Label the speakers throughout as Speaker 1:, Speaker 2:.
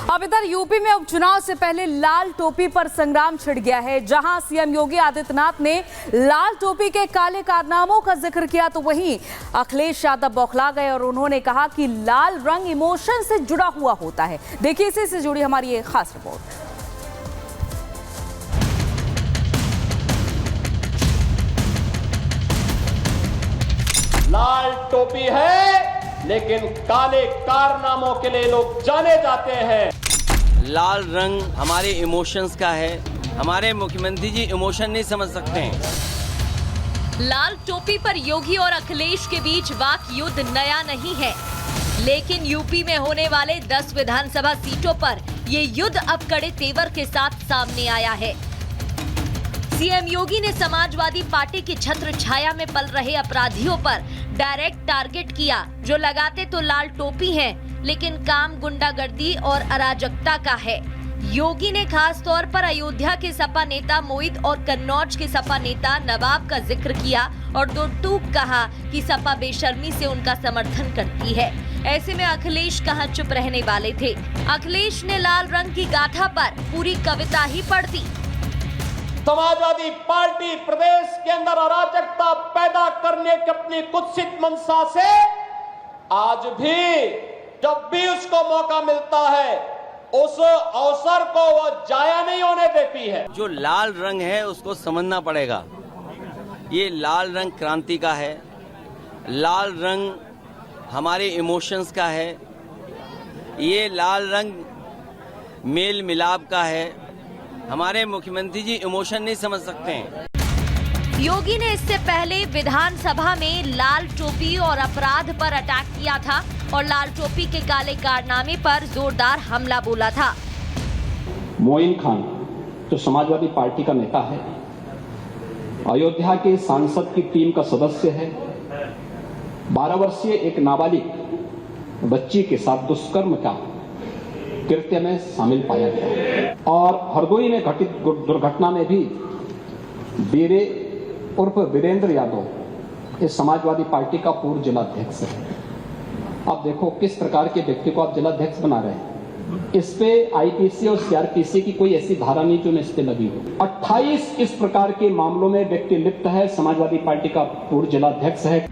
Speaker 1: अब इधर यूपी में उपचुनाव से पहले लाल टोपी पर संग्राम छिड़ गया है। जहां सीएम योगी आदित्यनाथ ने लाल टोपी के काले कारनामों का जिक्र किया, तो वहीं अखिलेश यादव बौखला गए और उन्होंने कहा कि लाल रंग इमोशन से जुड़ा हुआ होता है। देखिए, इसी से जुड़ी हमारी एक खास रिपोर्ट।
Speaker 2: लाल टोपी है लेकिन काले कारनामों के लिए लोग जाने जाते हैं।
Speaker 3: लाल रंग हमारे इमोशंस का है। हमारे मुख्यमंत्री जी इमोशन नहीं समझ सकते हैं।
Speaker 4: लाल टोपी पर योगी और अखिलेश के बीच वाक युद्ध नया नहीं है, लेकिन यूपी में होने वाले 10 विधानसभा सीटों पर ये युद्ध अब कड़े तेवर के साथ सामने आया है। सीएम योगी ने समाजवादी पार्टी की छत्र छाया में पल रहे अपराधियों पर डायरेक्ट टारगेट किया, जो लगाते तो लाल टोपी हैं, लेकिन काम गुंडागर्दी और अराजकता का है। योगी ने खास तौर पर अयोध्या के सपा नेता मोहित और कन्नौज के सपा नेता नवाब का जिक्र किया और दो टूक कहा कि सपा बेशर्मी से उनका समर्थन करती है। ऐसे में अखिलेश कहां चुप रहने वाले थे। अखिलेश ने लाल रंग की गाथा पर पूरी कविता ही पढ़ दी।
Speaker 2: समाजवादी पार्टी प्रदेश के अंदर अराजकता पैदा करने की अपनी कुत्सित मंशा से आज भी जब भी उसको मौका मिलता है उस अवसर को वो जाया नहीं होने देती है।
Speaker 3: जो लाल रंग है उसको समझना पड़ेगा। ये लाल रंग क्रांति का है, लाल रंग हमारे इमोशंस का है, ये लाल रंग मेल मिलाप का है। हमारे मुख्यमंत्री जी इमोशन नहीं समझ सकते हैं।
Speaker 4: योगी ने इससे पहले विधानसभा में लाल टोपी और अपराध पर अटैक किया था और लाल टोपी के काले कारनामे पर जोरदार हमला बोला था।
Speaker 5: मोइन खान जो समाजवादी पार्टी का नेता है, अयोध्या के सांसद की टीम का सदस्य है, 12 वर्षीय एक नाबालिग बच्ची के साथ दुष्कर्म का कृत्य में शामिल पाया गया और हरदोई में घटित दुर्घटना में भी बीरे उर्फ वीरेंद्र यादव इस समाजवादी पार्टी का पूर्व जिलाध्यक्ष है। अब देखो किस प्रकार के व्यक्ति को आप जिलाध्यक्ष बना रहे हैं। इस पे आईपीसी और सीआरपीसी की कोई ऐसी धारा नहीं जो इस पे लगी हो। 28 इस प्रकार के मामलों में व्यक्ति लिप्त है, समाजवादी पार्टी का पूर्व जिलाध्यक्ष है।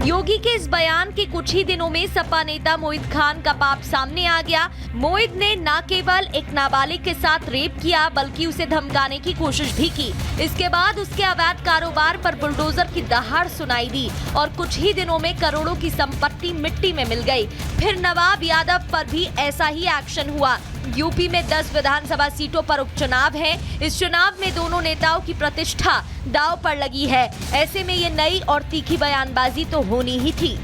Speaker 4: योगी के इस बयान के कुछ ही दिनों में सपा नेता मोहित खान का पाप सामने आ गया। मोहित ने न केवल एक नाबालिग के साथ रेप किया, बल्कि उसे धमकाने की कोशिश भी की। इसके बाद उसके अवैध कारोबार पर बुलडोजर की दहाड़ सुनाई दी और कुछ ही दिनों में करोड़ों की संपत्ति मिट्टी में मिल गई। फिर नवाब यादव पर भी ऐसा ही एक्शन हुआ। यूपी में 10 विधानसभा सीटों पर उपचुनाव है। इस चुनाव में दोनों नेताओं की प्रतिष्ठा दांव पर लगी है। ऐसे में ये नई और तीखी बयानबाजी तो होनी ही थी।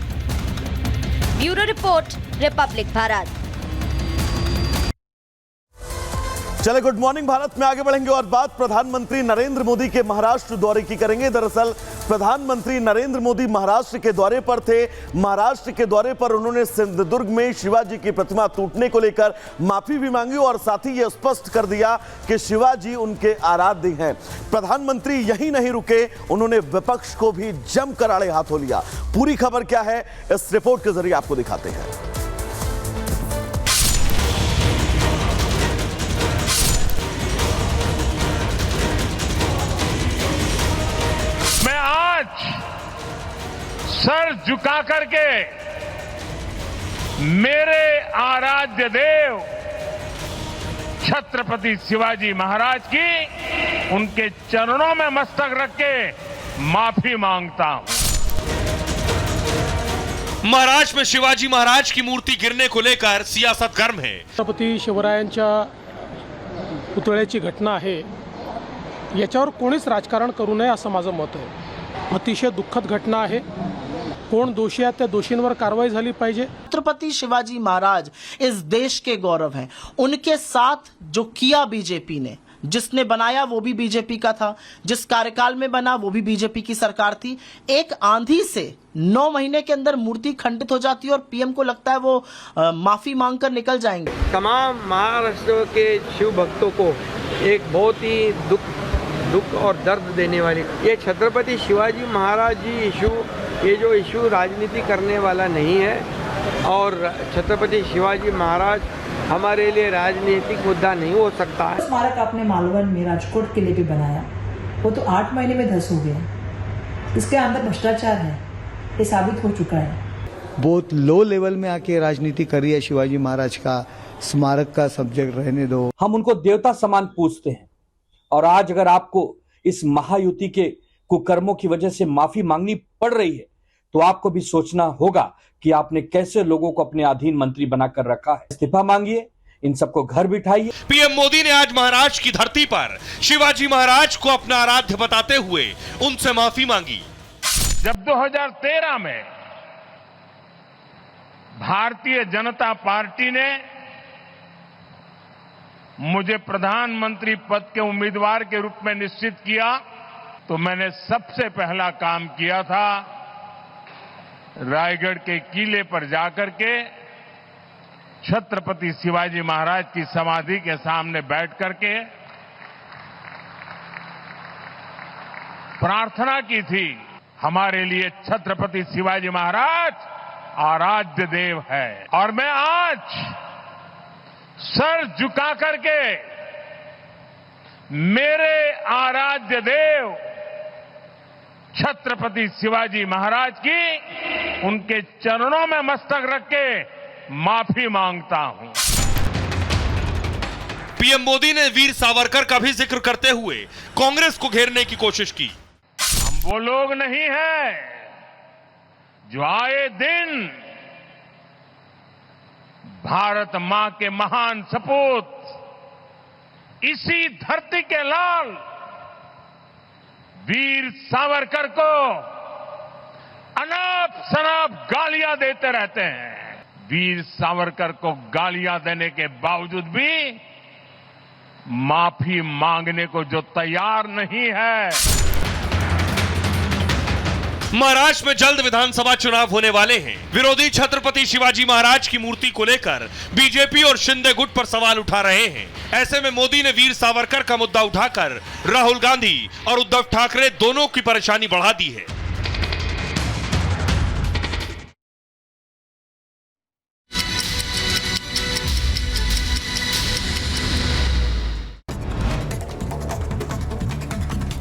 Speaker 4: Bureau report, Republic Bharat.
Speaker 6: चले, गुड मॉर्निंग भारत में आगे बढ़ेंगे और बात प्रधानमंत्री नरेंद्र मोदी के महाराष्ट्र दौरे की करेंगे। दरअसल प्रधानमंत्री नरेंद्र मोदी महाराष्ट्र के दौरे पर थे। महाराष्ट्र के दौरे पर उन्होंने सिंधुदुर्ग में शिवाजी की प्रतिमा टूटने को लेकर माफी भी मांगी और साथ ही यह स्पष्ट कर दिया कि शिवाजी उनके आराध्य हैं। प्रधानमंत्री यही नहीं रुके, उन्होंने विपक्ष को भी जमकर आड़े हाथों लिया। पूरी खबर क्या है, इस रिपोर्ट के जरिए आपको दिखाते हैं।
Speaker 7: सर झुका करके मेरे आराध्य देव छत्रपति शिवाजी महाराज की उनके चरणों में मस्तक रख के माफी मांगता हूं।
Speaker 8: महाराष्ट्र में शिवाजी महाराज की मूर्ति गिरने को लेकर सियासत गर्म है।
Speaker 9: छत्रपती शिवरायांच्या पुतळ्याची घटना आहे, याच्यावर कोणीच राजकारण करू नये असं माझं मत आहे। अतिशय दुःखद घटना आहे। कोण दोषी आहे त्या दोषींवर कारवाई झाली पाहिजे।
Speaker 10: छत्रपति शिवाजी महाराज इस देश के गौरव हैं। उनके साथ जो किया बीजेपी ने, जिसने बनाया वो भी बीजेपी का था, जिस कार्यकाल में बना वो भी बीजेपी की सरकार थी। एक आंधी से 9 महीने के अंदर मूर्ति खंडित हो जाती है और पीएम को लगता है वो माफी मांगकर निकल जाएंगे। तमाम महाराष्ट्र के शिव भक्तों को एक बहुत ही दुख और दर्द देने वाली ये छत्रपति शिवाजी महाराज जी इशू, ये जो इशू राजनीति करने वाला नहीं है और छत्रपति शिवाजी महाराज
Speaker 11: हमारे लिए राजनीतिक मुद्दा नहीं हो सकता है।
Speaker 12: स्मारक आपने मालवन में राजकोट किले पे बनाया, वो तो 8 महीने में धस हो गया। इसके अंदर भ्रष्टाचार है, ये साबित हो चुका है।
Speaker 13: बहुत लो लेवल में आके राजनीति करी है। शिवाजी महाराज का स्मारक का सब्जेक्ट रहने दो।
Speaker 14: हम उनको देवता समान पूजते हैं, और आज अगर आपको इस महायुति के कुकर्मों की वजह से माफी मांगनी पड़ रही है, तो आपको भी सोचना होगा कि आपने कैसे लोगों को अपने अधीन मंत्री बनाकर रखा है। इस्तीफा मांगिए, इन सबको घर बिठाइए।
Speaker 8: पीएम मोदी ने आज महाराष्ट्र की धरती पर शिवाजी महाराज को अपना आराध्य बताते हुए उनसे माफी मांगी।
Speaker 7: जब 2013 में भारतीय जनता पार्टी ने मुझे प्रधानमंत्री पद के उम्मीदवार के रूप में निश्चित किया, तो मैंने सबसे पहला काम किया था रायगढ़ के किले पर जाकर के छत्रपति शिवाजी महाराज की समाधि के सामने बैठ करके प्रार्थना की थी। हमारे लिए छत्रपति शिवाजी महाराज आराध्य देव है, और मैं आज सर झुका करके मेरे आराध्य देव छत्रपति शिवाजी महाराज की उनके चरणों में मस्तक रख के माफी मांगता हूं।
Speaker 8: पीएम मोदी ने वीर सावरकर का भी जिक्र करते हुए कांग्रेस को घेरने की कोशिश की।
Speaker 7: हम वो लोग नहीं हैं जो आए दिन भारत मां के महान सपूत इसी धरती के लाल वीर सावरकर को अनाप शनाप गालियां देते रहते हैं। वीर सावरकर को गालियां देने के बावजूद भी माफी मांगने को जो तैयार नहीं है।
Speaker 8: महाराष्ट्र में जल्द विधानसभा चुनाव होने वाले हैं। विरोधी छत्रपति शिवाजी महाराज की मूर्ति को लेकर बीजेपी और शिंदे गुट पर सवाल उठा रहे हैं। ऐसे में मोदी ने वीर सावरकर का मुद्दा उठाकर राहुल गांधी और उद्धव ठाकरे दोनों की परेशानी बढ़ा दी है।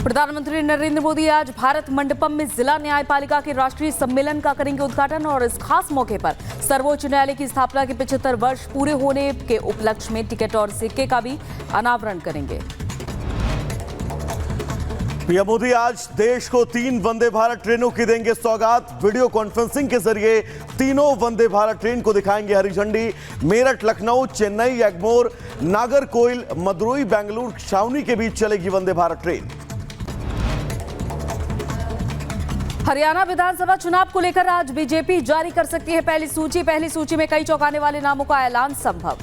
Speaker 1: प्रधानमंत्री नरेंद्र मोदी आज भारत मंडपम में जिला न्यायपालिका के राष्ट्रीय सम्मेलन का करेंगे उद्घाटन, और इस खास मौके पर सर्वोच्च न्यायालय की स्थापना के 75 वर्ष पूरे होने के उपलक्ष्य में टिकट और सिक्के का भी अनावरण करेंगे।
Speaker 6: पीएम मोदी आज देश को 3 वंदे भारत ट्रेनों की देंगे सौगात। वीडियो कॉन्फ्रेंसिंग के जरिए तीनों वंदे भारत ट्रेन को दिखाएंगे हरी झंडी। मेरठ, लखनऊ, चेन्नई, एग्मोर, नागरकोइल, मदुरई, बेंगलुरु, छावनी के बीच चलेगी वंदे भारत ट्रेन।
Speaker 1: हरियाणा विधानसभा चुनाव को लेकर आज बीजेपी जारी कर सकती है पहली सूची में कई चौंकाने वाले नामों का ऐलान संभव।